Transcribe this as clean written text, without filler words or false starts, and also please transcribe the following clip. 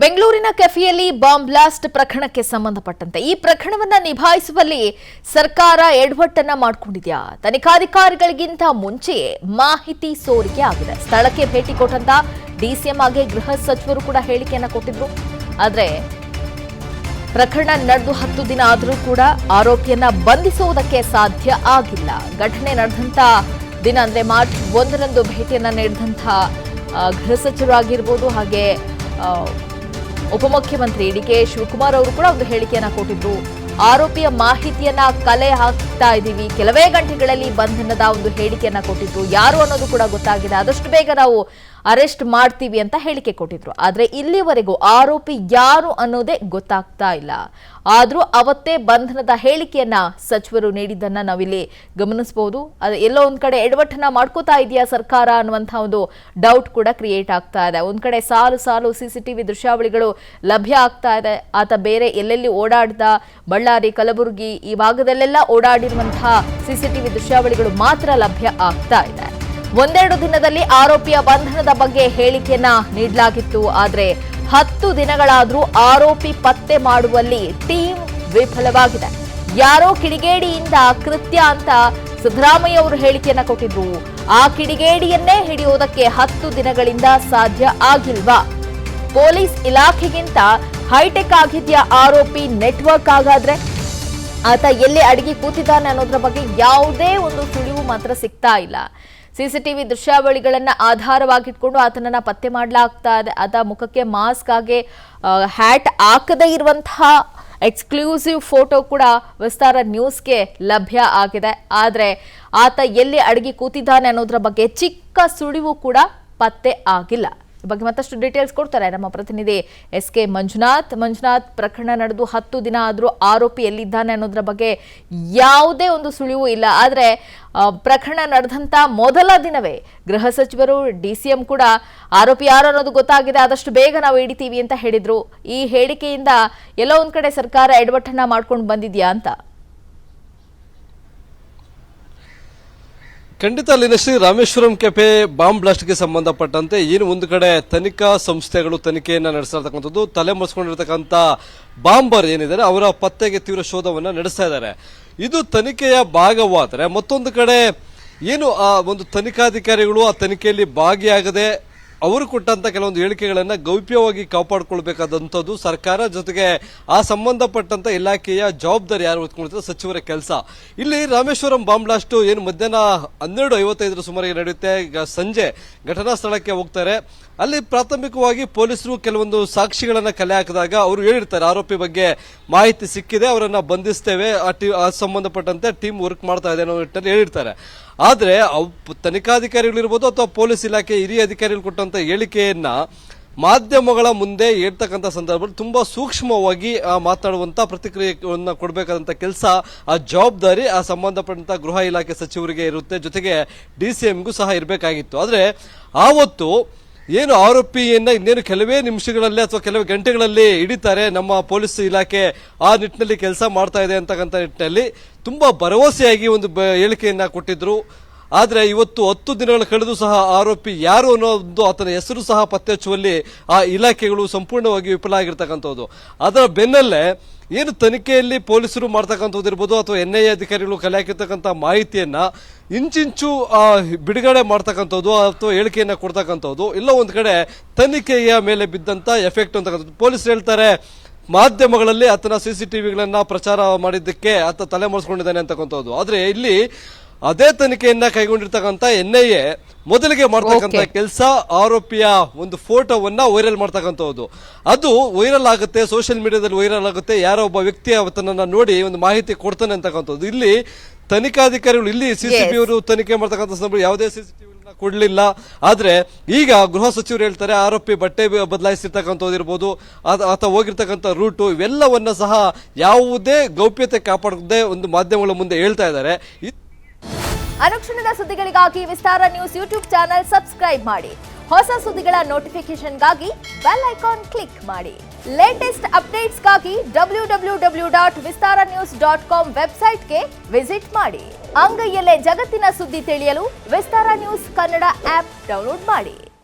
ಬೆಂಗಳೂರಿನ ಕೆಫೆಯಲ್ಲಿ bomb blast ಪ್ರಕರಣಕ್ಕೆ ಸಂಬಂಧಪಟ್ಟಂತೆ ಈ ಪ್ರಕರಣವನ್ನ ನಿಭಾಯಿಸುವಲ್ಲಿ ಸರ್ಕಾರ ಎಡವಟ್ಟನ್ನ ಮಾಡಿಕೊಂಡಿದೆಯಾ? ತನಿಖಾಧಿಕಾರಿಗಳಿಗಿಂತ ಮುಂಚೆಯೇ ಮಾಹಿತಿ ಸೋರಿಕೆ ಆಗಿದೆ. ಸ್ಥಳಕ್ಕೆ ಭೇಟಿ ಕೊಟ್ಟಂತ ಡಿಸಿಎಂ ಹಾಗೆ ಗೃಹ ಸಚಿವರು ಕೂಡ ಹೇಳಿಕೆಯನ್ನ ಕೊಟ್ಟಿದ್ರು. ಆದರೆ ಪ್ರಕರಣ ನಡೆದು 10 ದಿನ ಆದರೂ ಕೂಡ ಆರೋಪಿಯನ್ನ ಬಂಧಿಸುವುದಕ್ಕೆ ಸಾಧ್ಯ ಆಗಿಲ್ಲ. ಘಟನೆ ನಡೆದಂತ ದಿನ ಅಂದ್ರೆ ಮಾರ್ಚ್ 1ರಂದು ಭೇಟಿಯನ್ನ ನೀಡಿದಂತ ಗೃಹ ಸಚಿವರಾಗಿರ್ಬೋದು, ಹಾಗೆ ಉಪಮುಖ್ಯಮಂತ್ರಿ ಡಿಕೆ ಶಿವಕುಮಾರ್ ಅವರು ಕೂಡ ಒಂದು ಹೇಳಿಕೆಯನ್ನ ಕೊಟ್ಟಿದ್ರು. ಆರೋಪಿಯ ಮಾಹಿತಿಯನ್ನ ಕಲೆ ಹಾಕ್ತಾ ಇದ್ದೀವಿ, ಕೆಲವೇ ಗಂಟೆಗಳಲ್ಲಿ ಬಂಧನದ ಒಂದು ಹೇಳಿಕೆಯನ್ನ ಕೊಟ್ಟಿದ್ರು. ಯಾರು ಅನ್ನೋದು ಕೂಡ ಗೊತ್ತಾಗಿದೆ, ಆದಷ್ಟು ಬೇಗ ನಾವು ಅರೆಸ್ಟ್ ಮಾಡ್ತೀವಿ ಅಂತ ಹೇಳಿಕೆ ಕೊಟ್ಟಿದ್ರು. ಆದ್ರೆ ಇಲ್ಲಿವರೆಗೂ ಆರೋಪಿ ಯಾರು ಅನ್ನೋದೇ ಗೊತ್ತಾಗ್ತಾ ಇಲ್ಲ. ಆದ್ರೂ ಅವತ್ತೇ ಬಂಧನದ ಹೇಳಿಕೆಯನ್ನ ಸಚಿವರು ನೀಡಿದ್ದನ್ನ ನಾವಿಲ್ಲಿ ಗಮನಿಸಬಹುದು. ಅದು ಎಲ್ಲೋ ಒಂದ್ ಕಡೆ ಎಡವಟ್ಟನ್ನ ಮಾಡ್ಕೋತಾ ಇದೆಯಾ ಸರ್ಕಾರ ಅನ್ನುವಂತಹ ಒಂದು ಡೌಟ್ ಕೂಡ ಕ್ರಿಯೇಟ್ ಆಗ್ತಾ ಇದೆ. ಒಂದ್ ಕಡೆ ಸಾಲು ಸಾಲು ಸಿಸಿಟಿವಿ ದೃಶ್ಯಾವಳಿಗಳು ಲಭ್ಯ ಆಗ್ತಾ ಇದೆ. ಆತ ಬೇರೆ ಎಲ್ಲೆಲ್ಲಿ ಓಡಾಡ್ದ, ಬಳ್ಳಾರಿ, ಕಲಬುರಗಿ ಈ ಭಾಗದಲ್ಲೆಲ್ಲ ಓಡಾಡಿರುವಂತಹ ಸಿಸಿಟಿವಿ ದೃಶ್ಯಾವಳಿಗಳು ಮಾತ್ರ ಲಭ್ಯ ಆಗ್ತಾ ಇದೆ. ಒಂದೆರಡು ದಿನದಲ್ಲಿ ಆರೋಪಿಯ ಬಂಧನದ ಬಗ್ಗೆ ಹೇಳಿಕೆಯನ್ನ ನೀಡಲಾಗಿತ್ತು. ಆದ್ರೆ 10 ದಿನಗಳಾದ್ರೂ ಆರೋಪಿ ಪತ್ತೆ ಮಾಡುವಲ್ಲಿ ಟೀಮ್ ವಿಫಲವಾಗಿದೆ. ಯಾರೋ ಕಿಡಿಗೇಡಿಯಿಂದ ಕೃತ್ಯ ಅಂತ ಸಿದ್ದರಾಮಯ್ಯ ಅವರು ಹೇಳಿಕೆಯನ್ನ ಕೊಟ್ಟಿದ್ರು. ಆ ಕಿಡಿಗೇಡಿಯನ್ನೇ ಹಿಡಿಯೋದಕ್ಕೆ 10 ದಿನಗಳಿಂದ ಸಾಧ್ಯ ಆಗಿಲ್ವಾ? ಪೊಲೀಸ್ ಇಲಾಖೆಗಿಂತ ಹೈಟೆಕ್ ಆಗಿದ್ಯಾ ಆರೋಪಿ ನೆಟ್ವರ್ಕ್? ಹಾಗಾದ್ರೆ ಆತ ಎಲ್ಲಿ ಅಡಗಿ ಕೂತಿದ್ದಾನೆ ಅನ್ನೋದ್ರ ಬಗ್ಗೆ ಯಾವುದೇ ಒಂದು ಸುಳಿವು ಮಾತ್ರ ಸಿಗ್ತಾ ಇಲ್ಲ. ಸಿಸಿಟಿವಿ ದೃಶ್ಯಾವಳಿಗಳನ್ನ ಆಧಾರವಾಗಿಟ್ಕೊಂಡು ಆತನನ್ನ ಪತ್ತೆ ಮಾಡಲಾಗ್ತಾ ಇದೆ. ಆತ ಮುಖಕ್ಕೆ ಮಾಸ್ಕ್ ಹಾಗೆ ಹ್ಯಾಟ್ ಹಾಕದೇ ಇರುವಂತಹ ಎಕ್ಸ್ಕ್ಲೂಸಿವ್ ಫೋಟೋ ಕೂಡ ವಿಸ್ತಾರ ನ್ಯೂಸ್ಗೆ ಲಭ್ಯ ಆಗಿದೆ. ಆದರೆ ಆತ ಎಲ್ಲಿ ಅಡಗಿ ಕೂತಿದ್ದಾನೆ ಅನ್ನೋದ್ರ ಬಗ್ಗೆ ಚಿಕ್ಕ ಸುಳಿವು ಕೂಡ ಪತ್ತೆ ಆಗಿಲ್ಲ. ಈ ಬಗ್ಗೆ ಮತ್ತಷ್ಟು ಡೀಟೇಲ್ಸ್ ಕೊಡ್ತಾರೆ ನಮ್ಮ ಪ್ರತಿನಿಧಿ SK ಮಂಜುನಾಥ್. ಪ್ರಕರಣ ನಡೆದು 10 ದಿನ ಆದರೂ ಆರೋಪಿ ಎಲ್ಲಿದ್ದಾನೆ ಅನ್ನೋದ್ರ ಬಗ್ಗೆ ಯಾವುದೇ ಒಂದು ಸುಳಿವು ಇಲ್ಲ. ಆದರೆ ಪ್ರಕರಣ ನಡೆದಂತ ಮೊದಲ ದಿನವೇ ಗೃಹ ಸಚಿವರು, DCM ಕೂಡ ಆರೋಪಿ ಯಾರು ಅನ್ನೋದು ಗೊತ್ತಾಗಿದೆ, ಆದಷ್ಟು ಬೇಗ ನಾವು ಹಿಡಿತೀವಿ ಅಂತ ಹೇಳಿದ್ರು. ಈ ಹೇಳಿಕೆಯಿಂದ ಎಲ್ಲೋ ಒಂದ್ ಕಡೆ ಸರ್ಕಾರ ಎಡವಟ್ಟನ್ನ ಮಾಡ್ಕೊಂಡು ಬಂದಿದ್ಯಾ ಅಂತ? ಖಂಡಿತ ಅಲ್ಲಿನ ಶ್ರೀ ರಾಮೇಶ್ವರಂ ಕೆಫೆ ಬಾಂಬ್ ಬ್ಲಾಸ್ಟ್ಗೆ ಸಂಬಂಧಪಟ್ಟಂತೆ ಏನು ಒಂದು ಕಡೆ ತನಿಖಾ ಸಂಸ್ಥೆಗಳು ತನಿಖೆಯನ್ನು ನಡೆಸಿರ್ತಕ್ಕಂಥದ್ದು, ತಲೆಮರೆಸ್ಕೊಂಡಿರ್ತಕ್ಕಂಥ ಬಾಂಬರ್ ಏನಿದ್ದಾರೆ ಅವರ ಪತ್ತೆಗೆ ತೀವ್ರ ಶೋಧವನ್ನು ನಡೆಸ್ತಾ ಇದ್ದಾರೆ. ಇದು ತನಿಖೆಯ ಭಾಗವಾದರೆ ಮತ್ತೊಂದು ಕಡೆ ಏನು ಆ ಒಂದು ತನಿಖಾಧಿಕಾರಿಗಳು ಆ ತನಿಖೆಯಲ್ಲಿ ಭಾಗಿಯಾಗದೆ ಅವರು ಕೊಟ್ಟಂತ ಕೆಲವೊಂದು ಹೇಳಿಕೆಗಳನ್ನ ಗೌಪ್ಯವಾಗಿ ಕಾಪಾಡಿಕೊಳ್ಬೇಕಾದಂಥದ್ದು ಸರ್ಕಾರ, ಜೊತೆಗೆ ಆ ಸಂಬಂಧಪಟ್ಟಂತ ಇಲಾಖೆಯ ಜವಾಬ್ದಾರಿ ಯಾರು ಹೊತ್ಕೊಂಡಿರ್ತಾರೆ ಸಚಿವರ ಕೆಲಸ. ಇಲ್ಲಿ ರಾಮೇಶ್ವರಂ ಬಾಂಬ್ ಬ್ಲಾಸ್ಟ್ ಏನು ಮಧ್ಯಾಹ್ನ 12:55 ಸುಮಾರಿಗೆ ನಡೆಯುತ್ತೆ. ಈಗ ಸಂಜೆ ಘಟನಾ ಸ್ಥಳಕ್ಕೆ ಹೋಗ್ತಾರೆ. ಅಲ್ಲಿ ಪ್ರಾಥಮಿಕವಾಗಿ ಪೊಲೀಸರು ಕೆಲವೊಂದು ಸಾಕ್ಷಿಗಳನ್ನ ಕಲೆ ಹಾಕಿದಾಗ ಅವರು ಹೇಳಿರ್ತಾರೆ ಆರೋಪಿ ಬಗ್ಗೆ ಮಾಹಿತಿ ಸಿಕ್ಕಿದೆ, ಅವರನ್ನ ಬಂಧಿಸ್ತೇವೆ, ಆ ಸಂಬಂಧಪಟ್ಟಂತೆ ಟೀಮ್ ವರ್ಕ್ ಮಾಡ್ತಾ ಇದೆ ಅನ್ನೋ ನಿಟ್ಟಿನಲ್ಲಿ ಹೇಳಿರ್ತಾರೆ. ಆದ್ರೆ ತನಿಖಾಧಿಕಾರಿಗಳಿರ್ಬೋದು ಅಥವಾ ಪೊಲೀಸ್ ಇಲಾಖೆ ಹಿರಿಯ ಅಧಿಕಾರಿಗಳು ಕೊಟ್ಟಂತ ಹೇಳಿಕೆಯನ್ನ ಮಾಧ್ಯಮಗಳ ಮುಂದೆ ಹೇಳ್ತಕ್ಕಂಥ ಸಂದರ್ಭದಲ್ಲಿ ತುಂಬಾ ಸೂಕ್ಷ್ಮವಾಗಿ ಮಾತನಾಡುವಂತ ಪ್ರತಿಕ್ರಿಯೆಯನ್ನ ಕೊಡಬೇಕಾದಂತ ಕೆಲಸ, ಆ ಜವಾಬ್ದಾರಿ ಆ ಸಂಬಂಧಪಟ್ಟಂತ ಗೃಹ ಇಲಾಖೆ ಸಚಿವರಿಗೆ ಇರುತ್ತೆ, ಜೊತೆಗೆ DCMಗೂ ಸಹ ಇರಬೇಕಾಗಿತ್ತು. ಆದ್ರೆ ಆವತ್ತು ಏನು ಆರೋಪಿಯನ್ನ ಇನ್ನೇನು ಕೆಲವೇ ನಿಮಿಷಗಳಲ್ಲಿ ಅಥವಾ ಕೆಲವೇ ಗಂಟೆಗಳಲ್ಲಿ ಹಿಡಿತಾರೆ, ನಮ್ಮ ಪೊಲೀಸ್ ಇಲಾಖೆ ಆ ನಿಟ್ಟಿನಲ್ಲಿ ಕೆಲಸ ಮಾಡ್ತಾ ಇದೆ ಅಂತಕ್ಕಂಥ ನಿಟ್ಟಿನಲ್ಲಿ ತುಂಬಾ ಭರವಸೆಯಾಗಿ ಒಂದು ಹೇಳಿಕೆಯನ್ನ ಕೊಟ್ಟಿದ್ರು. ಆದ್ರೆ ಇವತ್ತು 10 ದಿನಗಳು ಕಳೆದು ಸಹ ಆರೋಪಿ ಯಾರು ಅನ್ನೋದು, ಆತನ ಹೆಸರು ಸಹ ಪತ್ತೆ ಹಚ್ಚುವಲ್ಲಿ ಆ ಇಲಾಖೆಗಳು ಸಂಪೂರ್ಣವಾಗಿ ವಿಫಲ ಆಗಿರ್ತಕ್ಕಂಥದ್ದು. ಅದರ ಬೆನ್ನಲ್ಲೇ ಏನು ತನಿಖೆಯಲ್ಲಿ ಪೊಲೀಸರು ಮಾಡ್ತಕ್ಕಂಥದ್ದು ಇರ್ಬೋದು ಅಥವಾ NIA ಅಧಿಕಾರಿಗಳು ಕಲೆ ಹಾಕಿರ್ತಕ್ಕಂಥ ಮಾಹಿತಿಯನ್ನ ಇಂಚಿಂಚು ಬಿಡುಗಡೆ ಮಾಡ್ತಕ್ಕಂಥದ್ದು ಅಥವಾ ಹೇಳಿಕೆಯನ್ನ ಕೊಡ್ತಕ್ಕಂಥದ್ದು ಎಲ್ಲ ಒಂದ್ ಕಡೆ ತನಿಖೆಯ ಮೇಲೆ ಬಿದ್ದಂತ ಎಫೆಕ್ಟ್ ಅಂತಕ್ಕಂಥದ್ದು. ಪೊಲೀಸರು ಹೇಳ್ತಾರೆ ಮಾಧ್ಯಮಗಳಲ್ಲಿ ಆತನ CCTVಗಳನ್ನ ಪ್ರಚಾರ ಮಾಡಿದ್ದಕ್ಕೆ ಆತ ತಲೆಮರೆಸ್ಕೊಂಡಿದ್ದಾನೆ ಅಂತಕ್ಕಂಥದ್ದು. ಆದ್ರೆ ಇಲ್ಲಿ ಅದೇ ತನಿಖೆಯನ್ನ ಕೈಗೊಂಡಿರ್ತಕ್ಕಂಥ NIA ಮೊದಲಿಗೆ ಮಾಡ್ತಕ್ಕಂಥ ಕೆಲಸ ಆರೋಪಿಯ ಒಂದು ಫೋಟೋವನ್ನ ವೈರಲ್ ಮಾಡ್ತಕ್ಕಂಥದ್ದು. ಅದು ವೈರಲ್ ಆಗುತ್ತೆ, ಸೋಷಿಯಲ್ ಮೀಡಿಯಾದಲ್ಲಿ ವೈರಲ್ ಆಗುತ್ತೆ, ಯಾರೋ ಒಬ್ಬ ವ್ಯಕ್ತಿ ಅವತನ್ನ ನೋಡಿ ಒಂದು ಮಾಹಿತಿ ಕೊಡ್ತಾನೆ ಅಂತಕ್ಕಂಥದ್ದು. ಇಲ್ಲಿ ತನಿಖಾಧಿಕಾರಿಗಳು ಇಲ್ಲಿ CCTV ಅವರು ತನಿಖೆ ಮಾಡ್ತಕ್ಕಂಥ ಸಂದರ್ಭ ಯಾವುದೇ CCTV ಕೊಡ್ಲಿಲ್ಲ. ಆದ್ರೆ ಈಗ ಗೃಹ ಸಚಿವರು ಹೇಳ್ತಾರೆ ಆರೋಪಿ ಬಟ್ಟೆ ಬದಲಾಯಿಸಿರ್ತಕ್ಕಂಥದ್ದು ಇರ್ಬೋದು, ಆತ ಹೋಗಿರ್ತಕ್ಕಂಥ ರೂಟು, ಇವೆಲ್ಲವನ್ನ ಸಹ ಯಾವುದೇ ಗೌಪ್ಯತೆ ಕಾಪಾಡದೆ ಒಂದು ಮಾಧ್ಯಮಗಳ ಮುಂದೆ ಹೇಳ್ತಾ ಇದ್ದಾರೆ. ಅನುಕ್ಷಣದ ಸುದ್ದಿಗಳಿಗಾಗಿ ವಿಸ್ತಾರ ನ್ಯೂಸ್ ಯೂಟ್ಯೂಬ್ ಚಾನೆಲ್ ಸಬ್ಸ್ಕ್ರೈಬ್ ಮಾಡಿ. ಹೊಸ ಸುದ್ದಿಗಳ ನೋಟಿಫಿಕೇಶನ್ಗಾಗಿ ಬೆಲ್ ಐಕಾನ್ ಕ್ಲಿಕ್ ಮಾಡಿ. ಲೇಟೆಸ್ಟ್ ಅಪ್ಡೇಟ್ಸ್ಗಾಗಿ www.vistaranews.com ವೆಬ್ಸೈಟ್ಗೆ ವಿಸಿಟ್ ಮಾಡಿ. ಅಂಗೈಯಲ್ಲೇ ಜಗತ್ತಿನ ಸುದ್ದಿ ತಿಳಿಯಲು ವಿಸ್ತಾರ ನ್ಯೂಸ್ ಕನ್ನಡ ಆಪ್ ಡೌನ್ಲೋಡ್ ಮಾಡಿ.